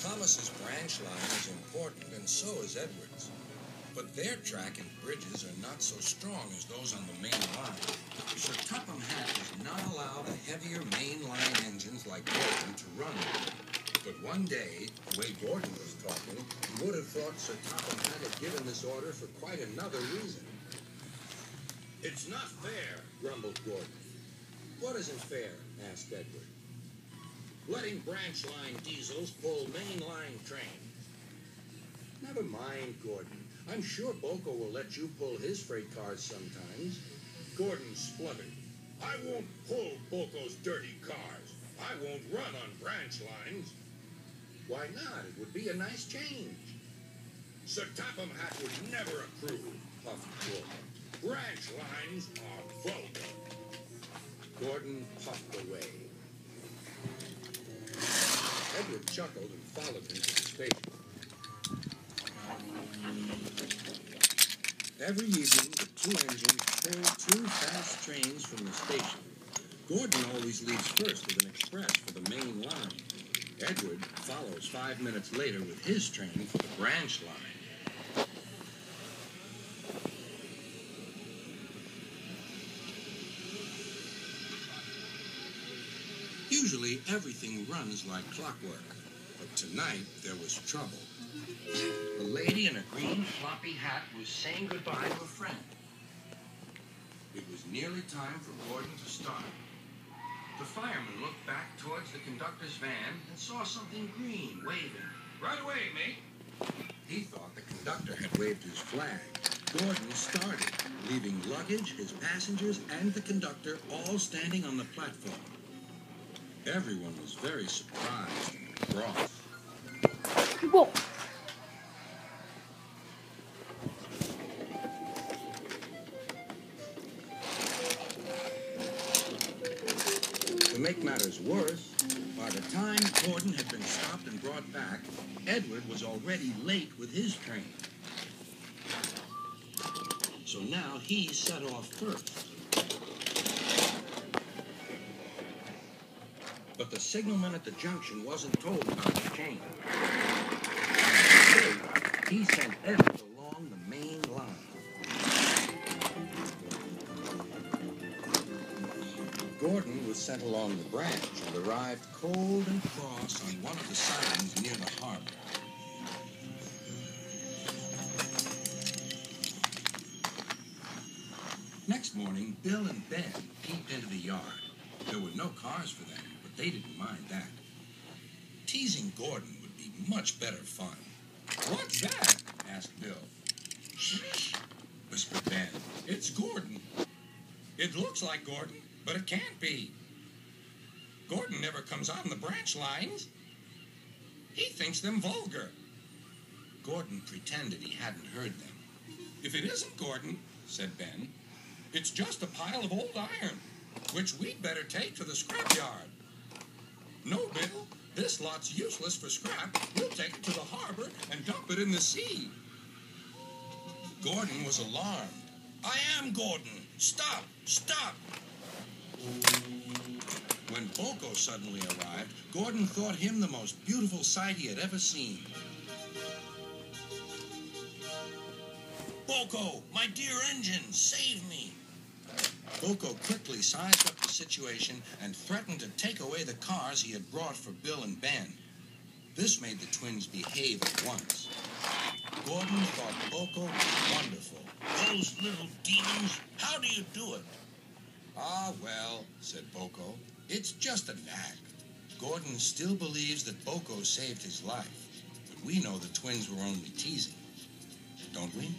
Thomas's branch line is important, and so is Edward's. But their track and bridges are not so strong as those on the main line. Sir Topham Hatt does not allow the heavier main line engines like Gordon to run. But one day, the way Gordon was talking, you would have thought Sir Topham Hatt had given this order for quite another reason. "It's not fair," grumbled Gordon. "What isn't fair?" asked Edward. "Letting branch line diesels pull main line trains." "Never mind, Gordon. I'm sure Boko will let you pull his freight cars sometimes." Gordon spluttered. "I won't pull Boko's dirty cars. I won't run on branch lines." "Why not? It would be a nice change." "Sir Topham Hatt would never approve," puffed Gordon. "Branch lines are vulgar." Gordon puffed away. Edward chuckled and followed him to the station. Every evening, the two engines pull two fast trains from the station. Gordon always leaves first with an express for the main line. Edward follows 5 minutes later with his train for the branch line. Usually, everything runs like clockwork, but tonight there was trouble. A lady in a green floppy hat was saying goodbye to a friend. It was nearly time for Gordon to start. The fireman looked back towards the conductor's van and saw something green waving. "Right away, mate." He thought the conductor had waved his flag. Gordon started, leaving luggage, his passengers, and the conductor all standing on the platform. Everyone was very surprised and cross. Whoa. To make matters worse, by the time Gordon had been stopped and brought back, Edward was already late with his train. So now he set off first. But the signalman at the junction wasn't told about the change. Instead, he sent Edward along the main line. Gordon was sent along the branch and arrived cold and cross on one of the sidings near the harbor. Next morning, Bill and Ben peeped into the yard. There were no cars for them, but they didn't mind that. Teasing Gordon would be much better fun. "What's that?" asked Bill. "Shh," whispered Ben. "It's Gordon. It looks like Gordon, but it can't be. Gordon never comes on the branch lines. He thinks them vulgar." Gordon pretended he hadn't heard them. "If it isn't Gordon," said Ben, "it's just a pile of old iron, which we'd better take to the scrapyard." "No, Bill, this lot's useless for scrap. We'll take it to the harbor and dump it in the sea." Gordon was alarmed. "I am Gordon. Stop! Stop!" When Boko suddenly arrived, Gordon thought him the most beautiful sight he had ever seen. "Boko, my dear engine, save me!" Boko quickly sized up the situation and threatened to take away the cars he had brought for Bill and Ben. This made the twins behave at once. Gordon thought Boko was wonderful. "Those little demons, how do you do it?" "Ah, well," said Boko, "it's just an act." Gordon still believes that Boko saved his life, but we know the twins were only teasing, don't we?